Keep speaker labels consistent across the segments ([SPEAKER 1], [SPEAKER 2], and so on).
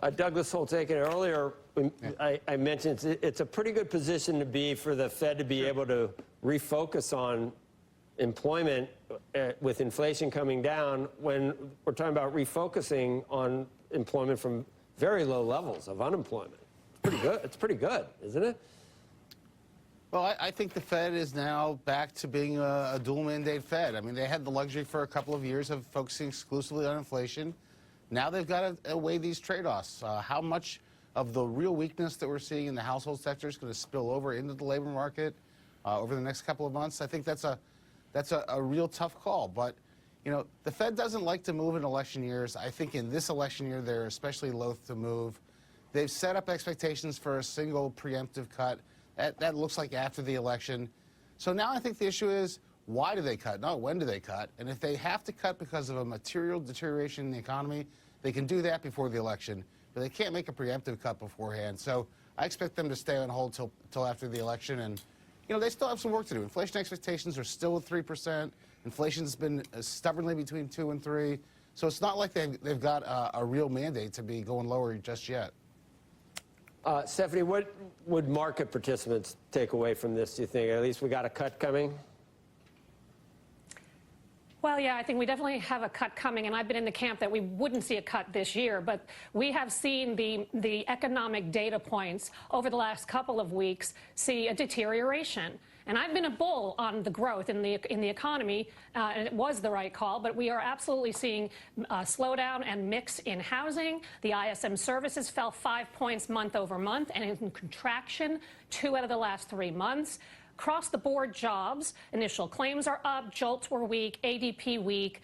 [SPEAKER 1] Douglas Holtz-Eakin, earlier I mentioned it's a pretty good position to be for the Fed to be able to refocus on employment with inflation coming down when we're talking about refocusing on employment from very low levels of unemployment. It's pretty good. It's pretty good, isn't it?
[SPEAKER 2] Well, I think the Fed is now back to being a dual mandate Fed. I mean, they had the luxury for a couple of years of focusing exclusively on inflation. Now they've got to weigh these trade-offs. How much of the real weakness that we're seeing in the household sector is going to spill over into the labor market over the next couple of months? I think that's a real tough call. But, you know, the Fed doesn't like to move in election years. I think in this election year, they're especially loath to move. They've set up expectations for a single preemptive cut. That looks like after the election. So now I think the issue is, why do they cut? Not when do they cut? And if they have to cut because of a material deterioration in the economy, they can do that before the election. But they can't make a preemptive cut beforehand. So I expect them to stay on hold till after the election. And, you know, they still have some work to do. Inflation expectations are still at 3%. Inflation's been stubbornly between 2 and 3. So it's not like they've got a real mandate to be going lower just yet.
[SPEAKER 1] Stephanie, what would market participants take away from this, do you think? At least we got a cut coming?
[SPEAKER 3] Well, yeah, I think we definitely have a cut coming, and I've been in the camp that we wouldn't see a cut this year, but we have seen the economic data points over the last couple of weeks see a deterioration. And I've been a bull on the growth in the economy, and it was the right call, but we are absolutely seeing a slowdown and mix in housing. The ISM services fell 5 points month over month, and in contraction 2 out of the last 3 months. Across-the-board jobs, initial claims are up, JOLTS were weak, ADP weak.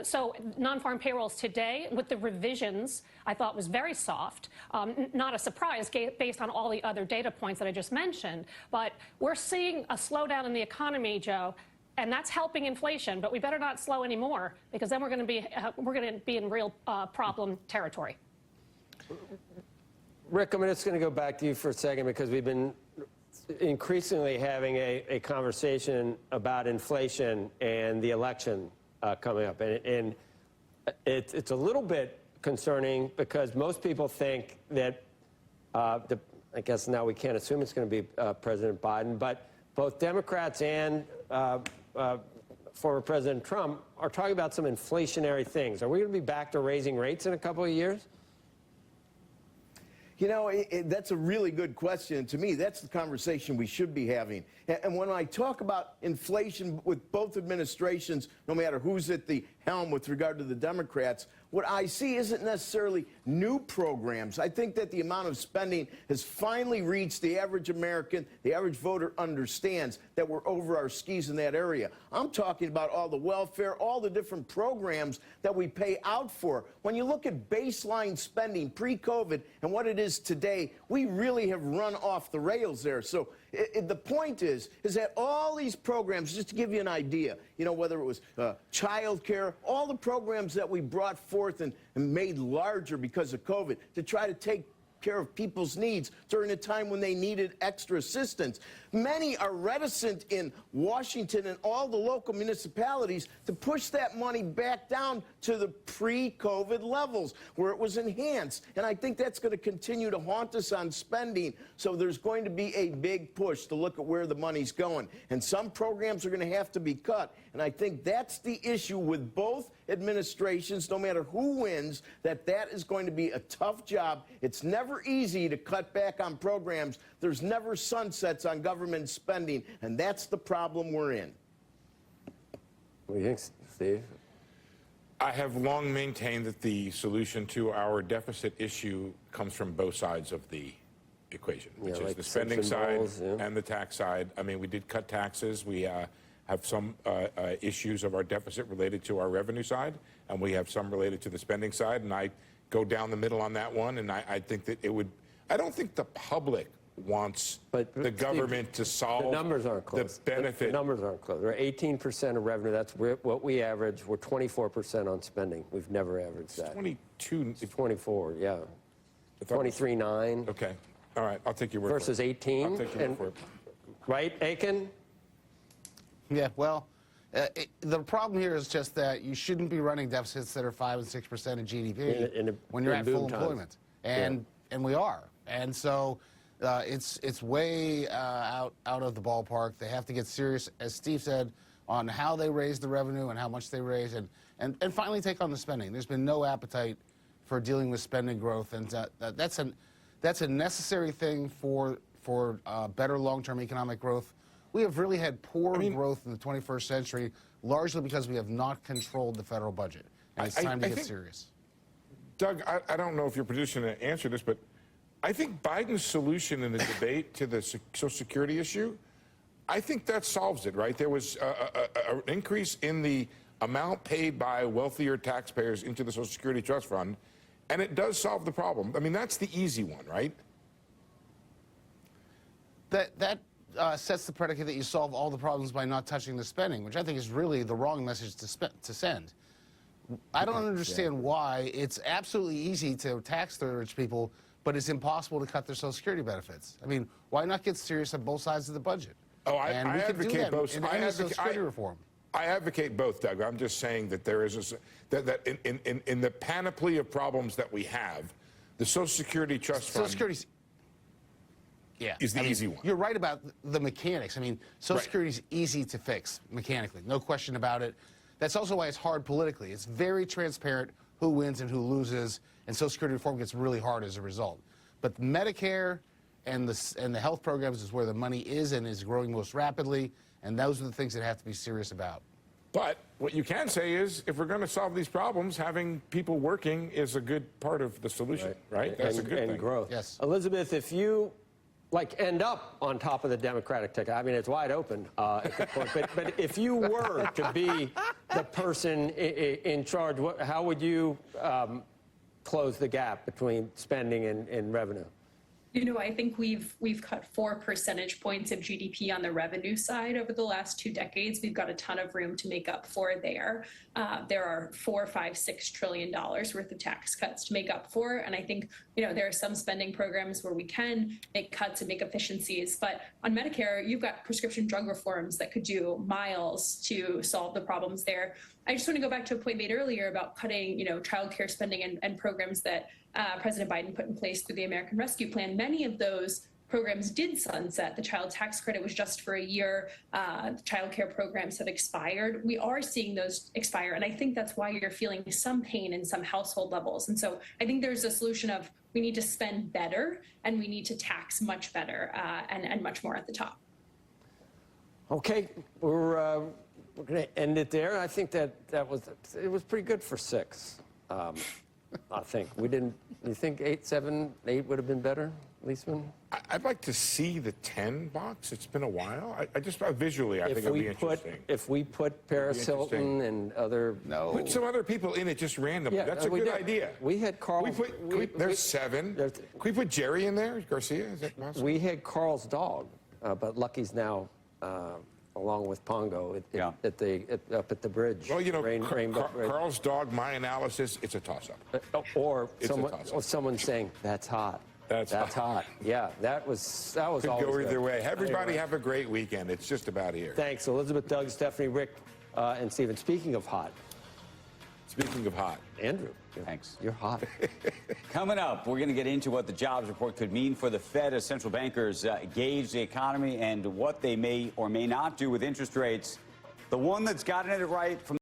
[SPEAKER 3] So non-farm payrolls today, with the revisions, I thought was very soft. Not a surprise based on all the other data points that I just mentioned. But we're seeing a slowdown in the economy, Joe, and that's helping inflation. But we better not slow anymore, because then we're going to be in real problem territory.
[SPEAKER 1] Rick, I'm just going to go back to you for a second, because we've been increasingly having a conversation about inflation and the election coming up. And it's a little bit concerning, because most people think that, I guess now we can't assume it's going to be President Biden, but both Democrats and former President Trump are talking about some inflationary things. Are we going to be back to raising rates in a couple of years?
[SPEAKER 4] You know, that's a really good question. To me, that's the conversation we should be having. And when I talk about inflation with both administrations, no matter who's at the helm with regard to the Democrats, what I see isn't necessarily new programs. I think that the amount of spending has finally reached the average American. The average voter understands that we're over our skis in that area. I'm talking about all the welfare, all the different programs that we pay out for. When you look at baseline spending pre-COVID and what it is today, we really have run off the rails there. So the point is that all these programs, just to give you an idea, you know, whether it was child care, all the programs that we brought forth and made larger because of COVID to try to take care of people's needs during a time when they needed extra assistance. Many are reticent in Washington and all the local municipalities to push that money back down to the pre-COVID levels where it was enhanced. And I think that's going to continue to haunt us on spending. So there's going to be a big push to look at where the money's going. And some programs are going to have to be cut. And I think that's the issue with both administrations, no matter who wins, that is going to be a tough job. It's never easy to cut back on programs. There's never sunsets on government spending, and that's the problem we're in.
[SPEAKER 1] What do you think, Steve?
[SPEAKER 5] I have long maintained that the solution to our deficit issue comes from both sides of the equation, which is like the spending side and the tax side. I mean, we did cut taxes. We have some issues of our deficit related to our revenue side, and we have some related to the spending side, and I go down the middle on that one, and I think that it would, I don't think the public wants the government to solve
[SPEAKER 1] the numbers aren't close.
[SPEAKER 5] The benefit.
[SPEAKER 1] The numbers aren't close. We're 18% of revenue. That's what we average. We're 24% on spending. We've never averaged that.
[SPEAKER 5] 22.
[SPEAKER 1] 24, yeah. 23.9.
[SPEAKER 5] Okay. All right. I'll take your word
[SPEAKER 1] versus
[SPEAKER 5] for it.
[SPEAKER 1] 18.
[SPEAKER 5] I'll take your word for it.
[SPEAKER 1] Right, Eakin?
[SPEAKER 2] Yeah, well, the problem here is just that you shouldn't be running deficits that are 5 and 6% of GDP when you're at full employment. and we are. And so it's way out of the ballpark. They have to get serious, as Steve said, on how they raise the revenue and how much they raise, and finally take on the spending. There's been no appetite for dealing with spending growth, and that's a necessary thing for better long-term economic growth. We have really had poor growth in the 21st century, largely because we have not controlled the federal budget. And it's time to get serious.
[SPEAKER 5] Doug, I don't know if you're positioned to answer this, but I think Biden's solution in the debate to the Social Security issue, I think that solves it, right? There was an increase in the amount paid by wealthier taxpayers into the Social Security Trust Fund, and it does solve the problem. I mean, that's the easy one, right?
[SPEAKER 2] That sets the predicate that you solve all the problems by not touching the spending, which I think is really the wrong message to send. I don't understand why it's absolutely easy to tax the rich people, but it's impossible to cut their Social Security benefits. I mean, why not get serious on both sides of the budget?
[SPEAKER 5] Oh, I advocate both.
[SPEAKER 2] I advocate Social Security reform.
[SPEAKER 5] I advocate both, Doug. I'm just saying that there is that in the panoply of problems that we have, the Social Security Trust Fund is the easy one.
[SPEAKER 2] You're right about the mechanics. I mean, Social Security is easy to fix mechanically, no question about it. That's also why it's hard politically. It's very transparent who wins and who loses, and Social Security reform gets really hard as a result. But Medicare and the health programs is where the money is and is growing most rapidly, and those are the things that have to be serious about.
[SPEAKER 5] But what you can say is, if we're going to solve these problems, having people working is a good part of the solution, right? That's a good thing.
[SPEAKER 1] And growth.
[SPEAKER 2] Yes.
[SPEAKER 1] Elizabeth, if you end up on top of the Democratic ticket, I mean, it's wide open at the point, but if you were to be the person in charge, how would you close the gap between spending and revenue?
[SPEAKER 6] You know, I think we've cut 4 percentage points of GDP on the revenue side over the last 2 decades. We've got a ton of room to make up for there. There are $4, $5, $6 trillion worth of tax cuts to make up for. And I think, you know, there are some spending programs where we can make cuts and make efficiencies. But on Medicare, you've got prescription drug reforms that could do miles to solve the problems there. I just want to go back to a point made earlier about cutting, you know, childcare spending and programs that President Biden put in place through the American Rescue Plan. Many of those programs did sunset. The child tax credit was just for a year. The child care programs have expired. We are seeing those expire, and I think that's why you're feeling some pain in some household levels. And so I think there's a solution of we need to spend better and we need to tax much better and much more at the top.
[SPEAKER 1] Okay, we're going to end it there. I think it was pretty good for 6. I think we didn't. You think 8, 7, 8 would have been better, Leisman?
[SPEAKER 5] I'd like to see the 10 box. It's been a while. I just visually, I think it'd be interesting.
[SPEAKER 1] If we put Paris Hilton and other
[SPEAKER 5] put some other people in it just randomly. That's a good idea.
[SPEAKER 1] We had Carl.
[SPEAKER 5] There's 7. Can we put Jerry in there? Garcia? Is that possible?
[SPEAKER 1] We had Carl's dog, but Lucky's now. Along with Pongo up at the bridge.
[SPEAKER 5] Well, you know, Carl's dog, my analysis, it's a toss-up.
[SPEAKER 1] Or someone saying, that's hot. That's hot. Yeah, that was
[SPEAKER 5] Could
[SPEAKER 1] always
[SPEAKER 5] go either
[SPEAKER 1] good.
[SPEAKER 5] way. Everybody have a great weekend. It's just about here.
[SPEAKER 1] Thanks, Elizabeth, Doug, Stephanie, Rick, and Stephen. Speaking of hot. Andrew.
[SPEAKER 7] Thanks.
[SPEAKER 1] You're hot.
[SPEAKER 7] Coming up, we're going to get into what the jobs report could mean for the Fed as central bankers gauge the economy and what they may or may not do with interest rates. The one that's gotten it right from